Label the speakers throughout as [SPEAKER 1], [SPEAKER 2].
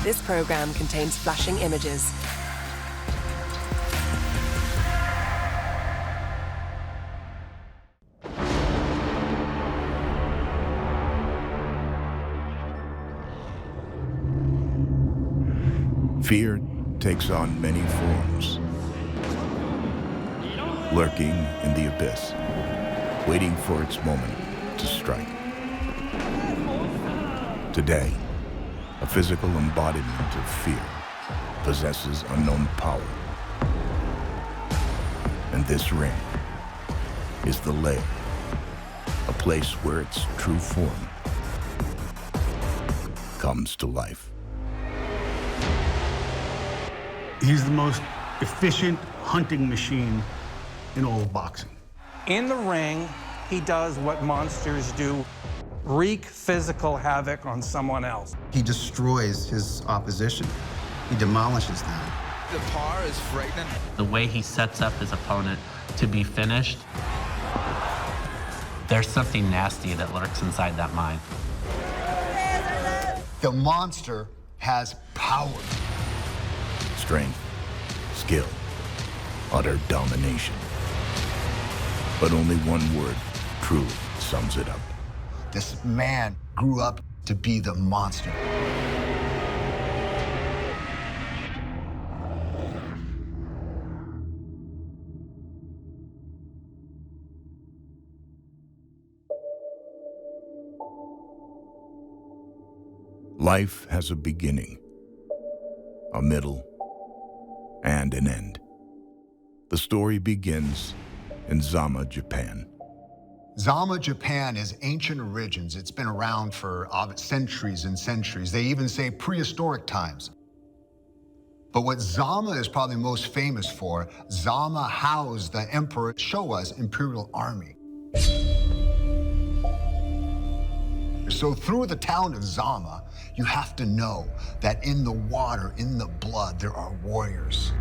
[SPEAKER 1] This program contains flashing images.
[SPEAKER 2] Fear takes on many forms, lurking in the abyss, waiting for its moment to strike. Today, a physical embodiment of fear possesses unknown power. And this ring is the lair, a place where its true form comes to life.
[SPEAKER 3] He's the most efficient hunting machine in all of boxing.
[SPEAKER 4] In the ring, he does what monsters do, wreak physical havoc on someone else.
[SPEAKER 5] He destroys his opposition. He demolishes them.
[SPEAKER 6] The power is frightening.
[SPEAKER 7] The way he sets up his opponent to be finished, there's something nasty that lurks inside that mind.
[SPEAKER 8] The monster has power.
[SPEAKER 2] Strength, skill, utter domination. But only one word truly sums it up.
[SPEAKER 8] This man grew up to be the monster.
[SPEAKER 2] Life has a beginning, a middle, and an end. The story begins in Zama, Japan.
[SPEAKER 8] Zama, Japan is ancient origins. It's been around for centuries and centuries. They even say prehistoric times. But what Zama is probably most famous for, Zama housed the Emperor Showa's imperial army. So through the town of Zama, you have to know that in the water, in the blood, there are warriors.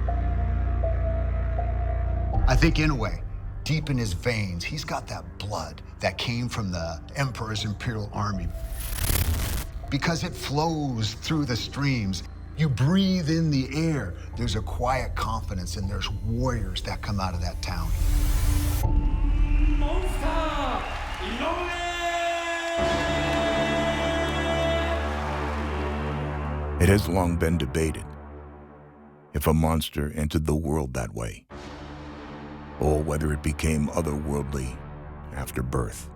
[SPEAKER 8] I think Inoue, deep in his veins, he's got that blood that came from the Emperor's imperial army. Because it flows through the streams, you breathe in the air, there's a quiet confidence and there's warriors that come out of that town.
[SPEAKER 9] Monster Inoue!
[SPEAKER 2] It has long been debated if a monster entered the world that way, or whether it became otherworldly after birth.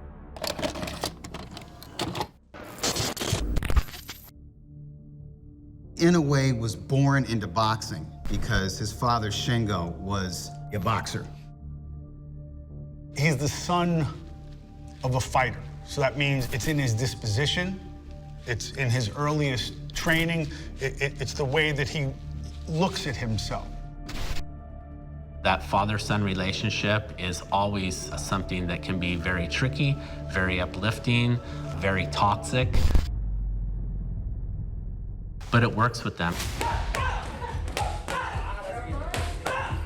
[SPEAKER 5] Inoue was born into boxing because his father, Shingo, was a boxer.
[SPEAKER 3] He's the son of a fighter. So that means it's in his disposition, it's in his earliest training, it's the way that he looks at himself.
[SPEAKER 7] That father-son relationship is always something that can be very tricky, very uplifting, very toxic. But it works with them.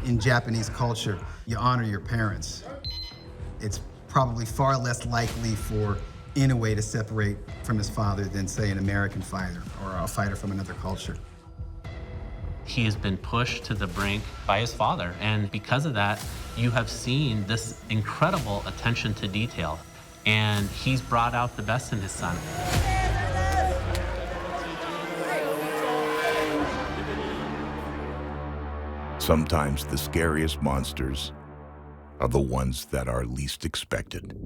[SPEAKER 5] In Japanese culture, you honor your parents. It's probably far less likely for Inoue to separate from his father than, say, an American fighter or a fighter from another culture.
[SPEAKER 7] He has been pushed to the brink by his father, and because of that, you have seen this incredible attention to detail, and he's brought out the best in his son.
[SPEAKER 2] Sometimes the scariest monsters are the ones that are least expected.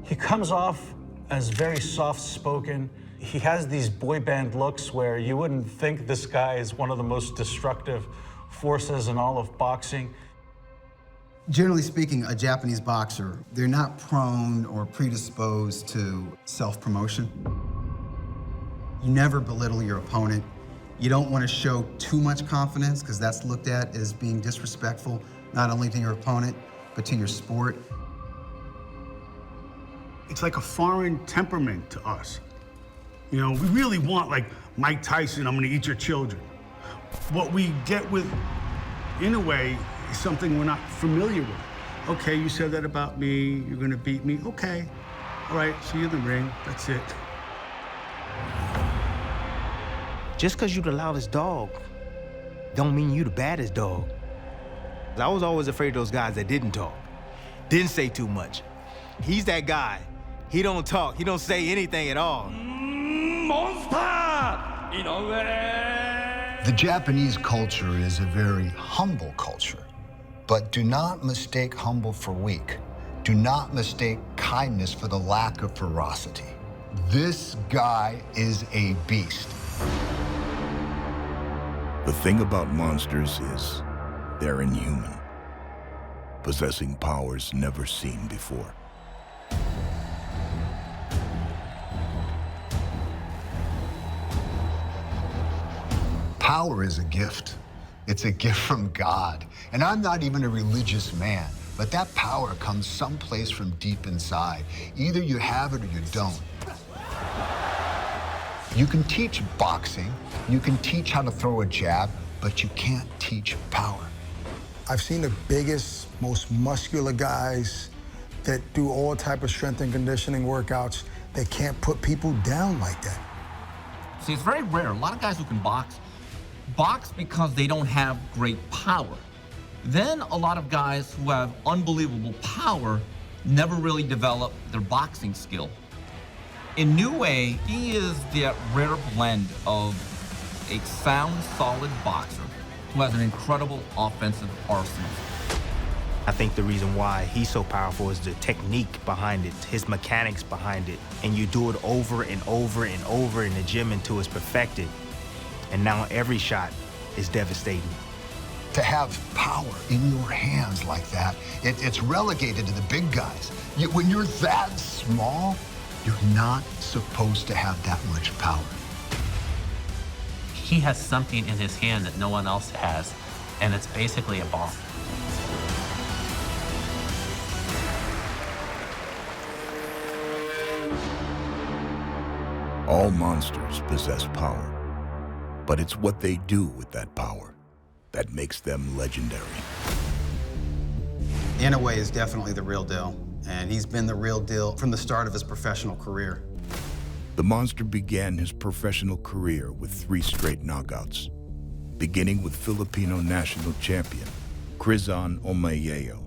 [SPEAKER 10] He comes off as very soft-spoken. He has these boy band looks where you wouldn't think this guy is one of the most destructive forces in all of boxing.
[SPEAKER 5] Generally speaking, a Japanese boxer, they're not prone or predisposed to self-promotion. You never belittle your opponent. You don't want to show too much confidence because that's looked at as being disrespectful, not only to your opponent, but to your sport.
[SPEAKER 3] It's like a foreign temperament to us. You know, we really want, like, Mike Tyson, I'm gonna eat your children. What we get with Inoue is something we're not familiar with. Okay, you said that about me, you're gonna beat me, okay. All right, see you in the ring, that's it.
[SPEAKER 11] Just because you the loudest dog, don't mean you the baddest dog. I was always afraid of those guys that didn't talk, didn't say too much. He's that guy. He don't talk, he don't say anything at all.
[SPEAKER 9] Monster Inoue!
[SPEAKER 8] The Japanese culture is a very humble culture, but do not mistake humble for weak. Do not mistake kindness for the lack of ferocity. This guy is a beast.
[SPEAKER 2] The thing about monsters is they're inhuman, possessing powers never seen before.
[SPEAKER 8] Power is a gift. It's a gift from God. And I'm not even a religious man, but that power comes someplace from deep inside. Either you have it or you don't. You can teach boxing, you can teach how to throw a jab, but you can't teach power.
[SPEAKER 12] I've seen the biggest, most muscular guys that do all type of strength and conditioning workouts that can't put people down like that.
[SPEAKER 13] See, it's very rare. A lot of guys who can box because they don't have great power. Then a lot of guys who have unbelievable power never really develop their boxing skill. Inoue, he is that rare blend of a sound, solid boxer who has an incredible offensive arsenal.
[SPEAKER 11] I think the reason why he's so powerful is the technique behind it, his mechanics behind it. And you do it over and over and over in the gym until it's perfected. And now every shot is devastating.
[SPEAKER 8] To have power in your hands like that, it's relegated to the big guys. When you're that small, you're not supposed to have that much power.
[SPEAKER 7] He has something in his hand that no one else has, and it's basically a bomb.
[SPEAKER 2] All monsters possess power, but it's what they do with that power that makes them legendary.
[SPEAKER 5] Inoue is definitely the real deal, and he's been the real deal from the start of his professional career.
[SPEAKER 2] The monster began his professional career with 3 straight knockouts, beginning with Filipino national champion Krizan Omayeo,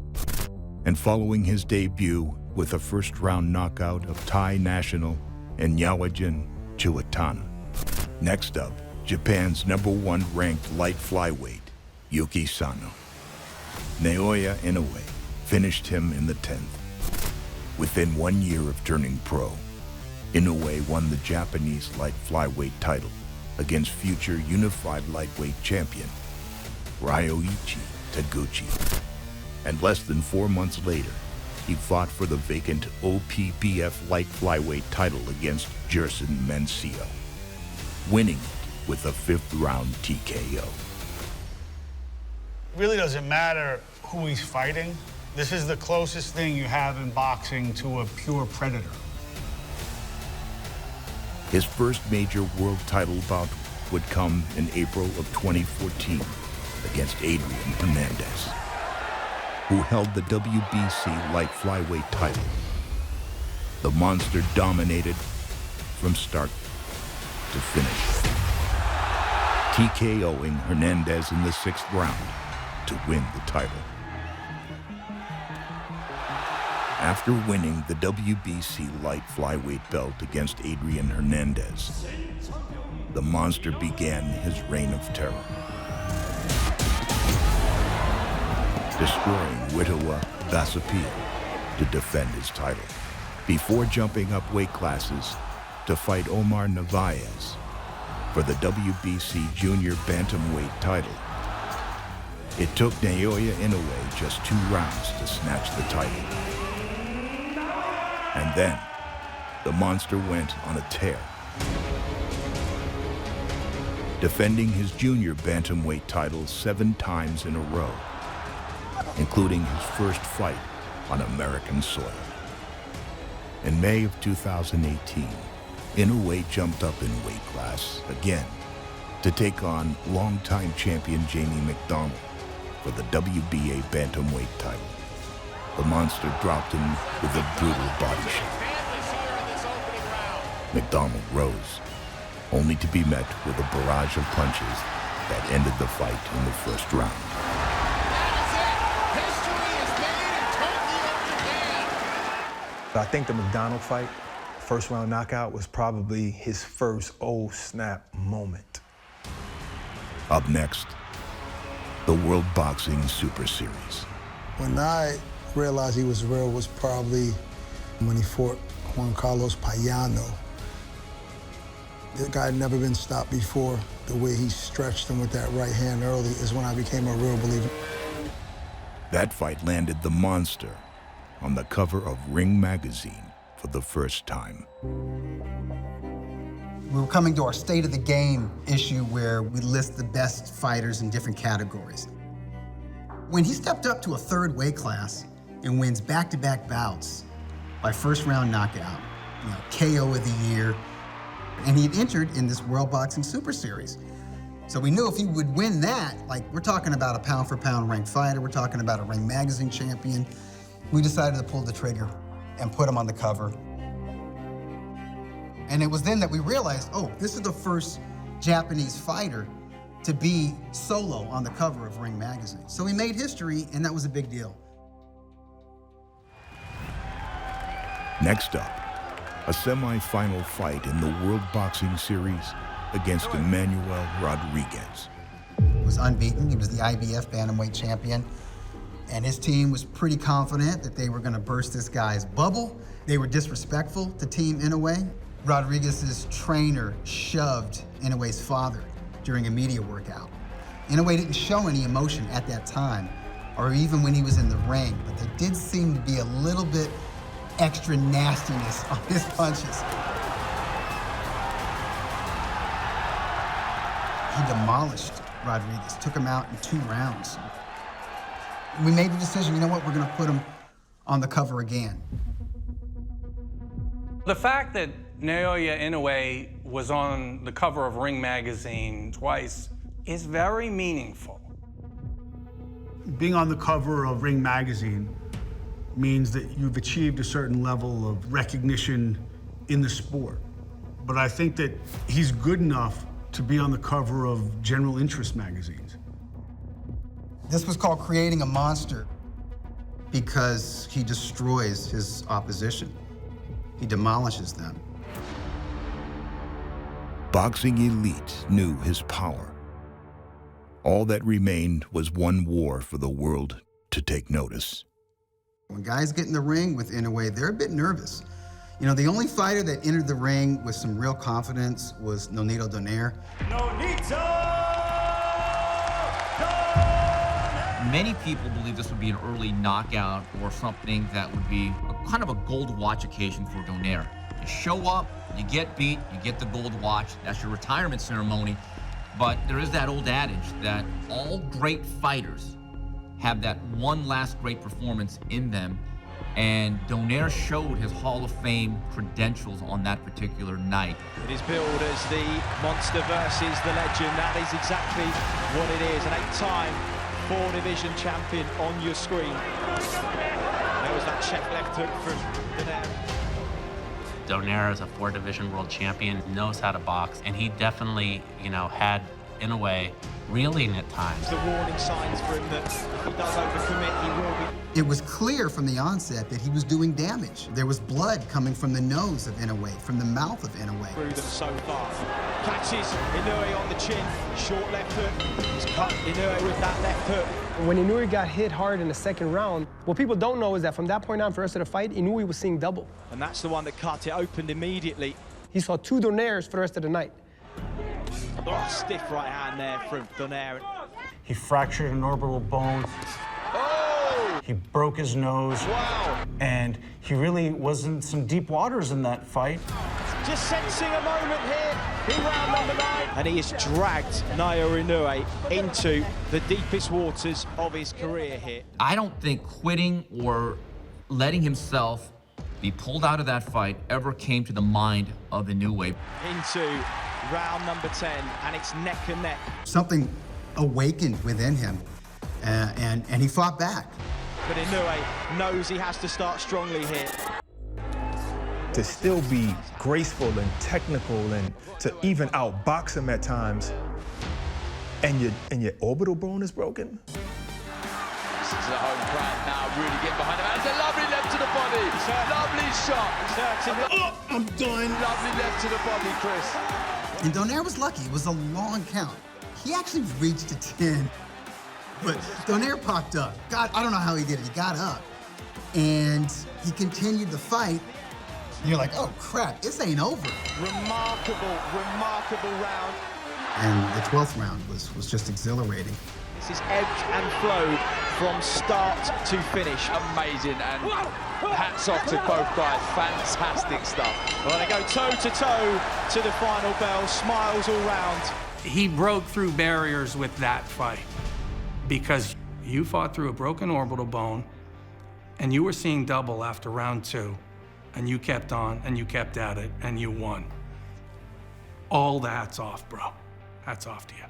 [SPEAKER 2] and following his debut with a first-round knockout of Thai national Naoya Chiwatana. Next up, Japan's #1 ranked light flyweight, Yuki Sano. Naoya Inoue finished him in the 10th. Within 1 year of turning pro, Inoue won the Japanese light flyweight title against future unified lightweight champion Ryoichi Taguchi. And less than 4 months later, he fought for the vacant OPBF light flyweight title against Gerson Mencio, winning it with a 5th-round TKO.
[SPEAKER 3] It really doesn't matter who he's fighting. This is the closest thing you have in boxing to a pure predator.
[SPEAKER 2] His first major world title bout would come in April of 2014 against Adrian Hernandez, who held the WBC light flyweight title. The monster dominated from start to finish, TKOing Hernandez in the 6th round to win the title. After winning the WBC light flyweight belt against Adrian Hernandez, the monster began his reign of terror, destroying Witawa Basapia to defend his title, before jumping up weight classes to fight Omar Narvaez for the WBC junior bantamweight title. It took Naoya Inoue just 2 rounds to snatch the title. And then, the monster went on a tear, defending his junior bantamweight title 7 times in a row, including his first fight on American soil. In May of 2018, Inoue jumped up in weight class again to take on longtime champion Jamie McDonald for the WBA bantamweight title. The monster dropped him with a brutal body shot. McDonald rose, only to be met with a barrage of punches that ended the fight in the first round.
[SPEAKER 12] I think the McDonald fight, first round knockout, was probably his first oh snap moment.
[SPEAKER 2] Up next, the World Boxing Super Series.
[SPEAKER 12] When I realized he was real was probably when he fought Juan Carlos Pacquiao. The guy had never been stopped before. The way he stretched him with that right hand early is when I became a real believer.
[SPEAKER 2] That fight landed the Monster on the cover of Ring magazine for the first time.
[SPEAKER 5] We were coming to our State of the Game issue where we list the best fighters in different categories. When he stepped up to a third weight class and wins back-to-back bouts by first round knockout, KO of the year, and he had entered in this World Boxing Super Series. So we knew if he would win that, we're talking about a pound-for-pound ranked fighter, we're talking about a Ring magazine champion. We decided to pull the trigger and put him on the cover. And it was then that we realized, oh, this is the first Japanese fighter to be solo on the cover of Ring magazine. So we made history, and that was a big deal.
[SPEAKER 2] Next up, a semi-final fight in the World Boxing Series against Emmanuel Rodriguez.
[SPEAKER 5] He was unbeaten. He was the IBF bantamweight champion. And his team was pretty confident that they were going to burst this guy's bubble. They were disrespectful to Team Inoue. Rodriguez's trainer shoved Inoue's father during a media workout. Inoue didn't show any emotion at that time, or even when he was in the ring, but there did seem to be a little bit extra nastiness on his punches. He demolished Rodriguez, took him out in 2 rounds. We made the decision, you know what, we're gonna put him on the cover again.
[SPEAKER 4] The fact that Naoya Inoue was on the cover of Ring magazine twice is very meaningful.
[SPEAKER 3] Being on the cover of Ring magazine means that you've achieved a certain level of recognition in the sport. But I think that he's good enough to be on the cover of general interest magazines.
[SPEAKER 5] This was called creating a monster because he destroys his opposition. He demolishes them.
[SPEAKER 2] Boxing elite knew his power. All that remained was one war for the world to take notice.
[SPEAKER 5] When guys get in the ring with Inoue, they're a bit nervous. The only fighter that entered the ring with some real confidence was Nonito Donaire.
[SPEAKER 13] Many people believe this would be an early knockout or something that would be kind of a gold watch occasion for Donaire. You show up, you get beat, you get the gold watch. That's your retirement ceremony. But there is that old adage that all great fighters have that one last great performance in them. And Donaire showed his Hall of Fame credentials on that particular night.
[SPEAKER 14] It is billed as the monster versus the legend. That is exactly what it is. An 8-time 4-division champion on your screen. There was that check left hook from Donaire.
[SPEAKER 7] Donaire is a 4-division world champion, knows how to box, and he definitely, had Inoue reeling at times.
[SPEAKER 14] The warning signs for him that if he does overcommit, he will be.
[SPEAKER 5] It was clear from the onset that he was doing damage. There was blood coming from the nose of Inoue, from the mouth of Inoue.
[SPEAKER 14] Through them so far. Catches Inoue on the chin, short left hook. He's cut Inoue with that left hook.
[SPEAKER 15] When Inoue got hit hard in the second round, what people don't know is that from that point on, for the rest of the fight, Inoue was seeing double.
[SPEAKER 14] And that's the one that cut it, opened immediately.
[SPEAKER 15] He saw 2 Donaires for the rest of the night.
[SPEAKER 14] Oh, stiff right hand there from Donaire.
[SPEAKER 10] He fractured an orbital bone.
[SPEAKER 14] Oh!
[SPEAKER 10] He broke his nose.
[SPEAKER 14] Wow!
[SPEAKER 10] And he really was in some deep waters in that fight.
[SPEAKER 14] Just sensing a moment here in round number 9. And he has dragged Naoya Inoue into the deepest waters of his career here.
[SPEAKER 13] I don't think quitting or letting himself be pulled out of that fight ever came to the mind of Inoue.
[SPEAKER 14] Into round number 10, and it's neck and neck.
[SPEAKER 5] Something awakened within him, and he fought back.
[SPEAKER 14] But Inoue knows he has to start strongly here.
[SPEAKER 16] to still be graceful and technical and to even outbox him at times, and your orbital bone is broken.
[SPEAKER 6] This is the home crowd now really get behind him. It's a lovely left to the body. Lovely shot.
[SPEAKER 12] Oh, I'm done.
[SPEAKER 6] Lovely left to the body, Chris.
[SPEAKER 5] And Donaire was lucky. It was a long count. He actually reached a 10, but Donaire popped up. God, I don't know how he did it. He got up, and he continued the fight. And you're like, oh, crap, this ain't over.
[SPEAKER 14] Remarkable, remarkable round.
[SPEAKER 5] And the 12th round was just exhilarating.
[SPEAKER 14] This is ebb and flow from start to finish.
[SPEAKER 6] Amazing, and hats off to both guys. Fantastic stuff.
[SPEAKER 14] Well, they go toe-to-toe to the final bell. Smiles all round.
[SPEAKER 4] He broke through barriers with that fight because you fought through a broken orbital bone and you were seeing double after round 2, and you kept on and you kept at it and you won. All the hats off, bro. Hats off to you.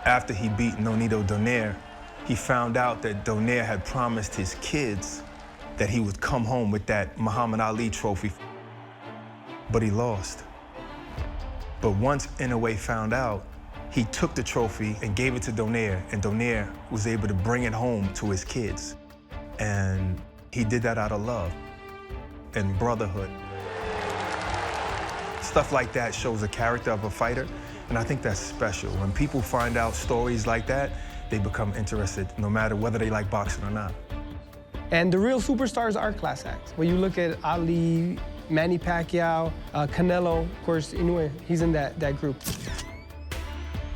[SPEAKER 16] After he beat Nonito Donaire, he found out that Donaire had promised his kids that he would come home with that Muhammad Ali trophy, but he lost. But once Inoue found out, he took the trophy and gave it to Donaire, and Donaire was able to bring it home to his kids. And he did that out of love and brotherhood. Stuff like that shows the character of a fighter, and I think that's special. When people find out stories like that, they become interested, no matter whether they like boxing or not.
[SPEAKER 15] And the real superstars are class acts. When you look at Ali, Manny Pacquiao, Canelo, of course, Inoue, he's in that group.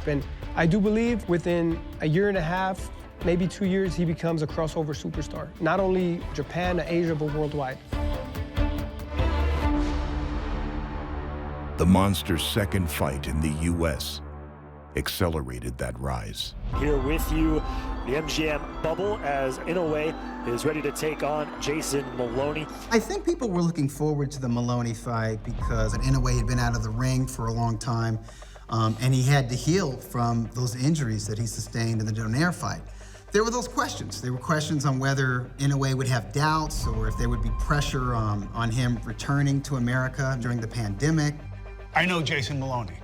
[SPEAKER 15] And I do believe within a year and a half, maybe 2 years, he becomes a crossover superstar. Not only Japan, Asia, but worldwide.
[SPEAKER 2] The Monster's second fight in the U.S. accelerated that rise.
[SPEAKER 17] Here with you, the MGM bubble, as Inoue is ready to take on Jason Maloney.
[SPEAKER 5] I think people were looking forward to the Maloney fight because Inoue had been out of the ring for a long time, and he had to heal from those injuries that he sustained in the Donaire fight. There were those questions. There were questions on whether Inoue would have doubts or if there would be pressure on him returning to America during the pandemic.
[SPEAKER 3] I know Jason Maloney.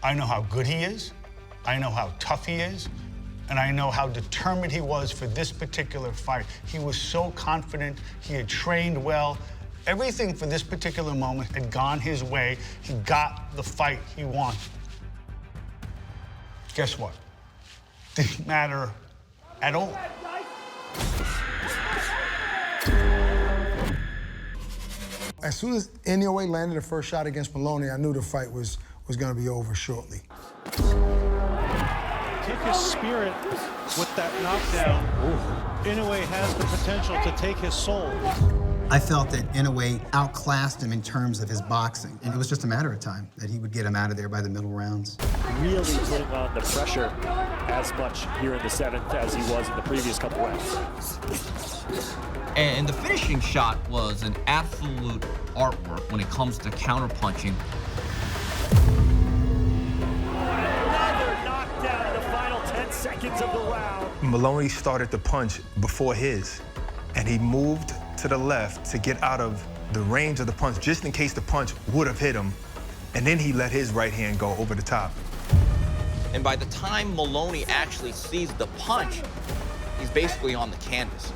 [SPEAKER 3] I know how good he is. I know how tough he is. And I know how determined he was for this particular fight. He was so confident. He had trained well. Everything for this particular moment had gone his way. He got the fight he wanted. Guess what? Didn't matter at all.
[SPEAKER 12] As soon as Inoue landed the first shot against Maloney, I knew the fight was going to be over shortly.
[SPEAKER 10] Took his spirit with that knockdown. Inoue has the potential to take his soul.
[SPEAKER 5] I felt that Inoue outclassed him in terms of his boxing, and it was just a matter of time that he would get him out of there by the middle rounds.
[SPEAKER 17] Really putting on the pressure as much here in the 7th as he was in the previous couple rounds.
[SPEAKER 13] And the finishing shot was an absolute artwork when it comes to counterpunching.
[SPEAKER 17] Another knockdown in the final 10 seconds of the round.
[SPEAKER 16] Maloney started to punch before his, and he moved to the left to get out of the range of the punch, just in case the punch would have hit him, and then he let his right hand go over the top.
[SPEAKER 6] And by the time Maloney actually sees the punch, he's basically on the canvas.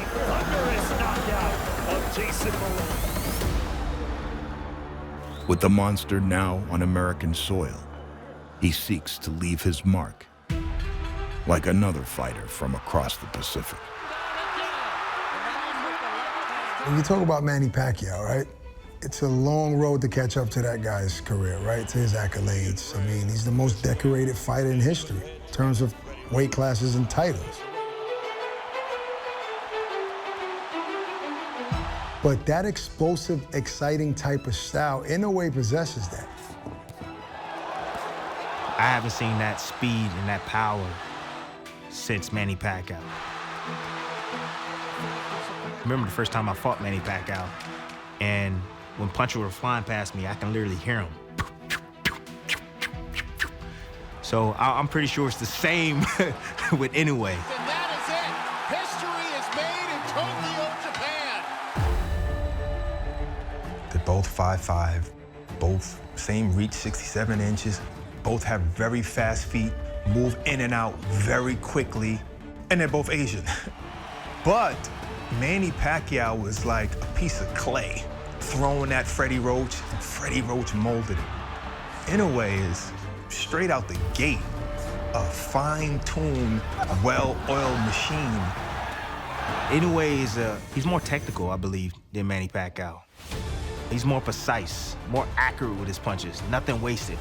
[SPEAKER 17] Thunderous knockout of Jason Maloney.
[SPEAKER 2] With the Monster now on American soil, he seeks to leave his mark, like another fighter from across the Pacific.
[SPEAKER 12] When you talk about Manny Pacquiao, right? It's a long road to catch up to that guy's career, right? To his accolades. I mean, he's the most decorated fighter in history in terms of weight classes and titles. But that explosive, exciting type of style, Inoue possesses that.
[SPEAKER 11] I haven't seen that speed and that power since Manny Pacquiao. Remember the first time I fought Manny Pacquiao, and when punches were flying past me, I can literally hear them. So I'm pretty sure it's the same with Inoue.
[SPEAKER 18] And that is it. History is made in Tokyo, Japan.
[SPEAKER 16] They're both 5'5", both same reach, 67 inches. Both have very fast feet, move in and out very quickly, and they're both Asian. But Manny Pacquiao was like a piece of clay thrown at Freddie Roach, and Freddie Roach molded it. Inoue is straight out the gate, a fine-tuned, well-oiled machine.
[SPEAKER 11] Inoue is he's more technical, I believe, than Manny Pacquiao. He's more precise, more accurate with his punches, nothing wasted.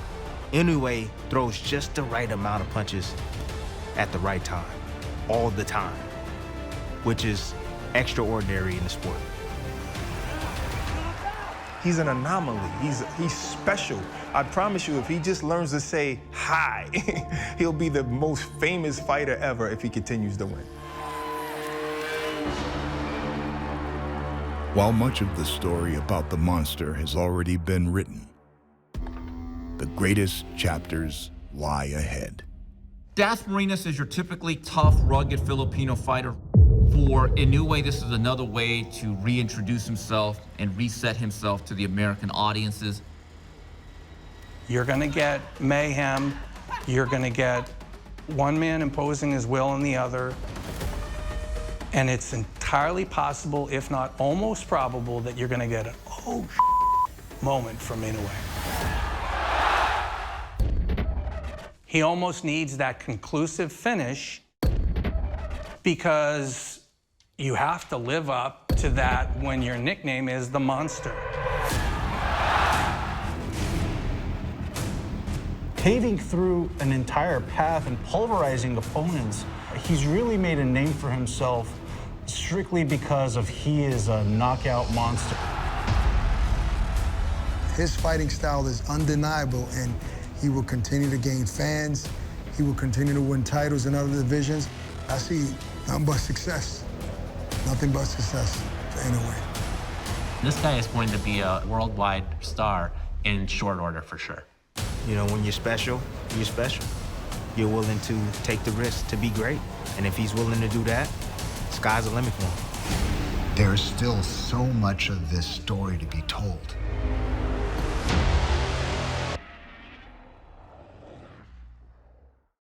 [SPEAKER 11] Inoue throws just the right amount of punches at the right time, all the time, which is extraordinary in the sport.
[SPEAKER 16] He's an anomaly. He's special. I promise you, if he just learns to say hi, he'll be the most famous fighter ever if he continues to win.
[SPEAKER 2] While much of the story about the monster has already been written, the greatest chapters lie ahead.
[SPEAKER 13] Das Marinas is your typically tough, rugged Filipino fighter. For Inoue, this is another way to reintroduce himself and reset himself to the American audiences.
[SPEAKER 4] You're going to get mayhem. You're going to get one man imposing his will on the other. And it's entirely possible, if not almost probable, that you're going to get an oh moment from Inoue. He almost needs that conclusive finish because you have to live up to that when your nickname is the Monster.
[SPEAKER 10] Paving through an entire path and pulverizing opponents, he's really made a name for himself strictly because of he is a knockout monster.
[SPEAKER 12] His fighting style is undeniable, and he will continue to gain fans. He will continue to win titles in other divisions. I see nothing but success. Nothing but success for Inoue.
[SPEAKER 7] This guy is going to be a worldwide star in short order for sure.
[SPEAKER 11] You know, when you're special, you're special. You're willing to take the risk to be great. And if he's willing to do that, sky's the limit for him.
[SPEAKER 8] There's still so much of this story to be told.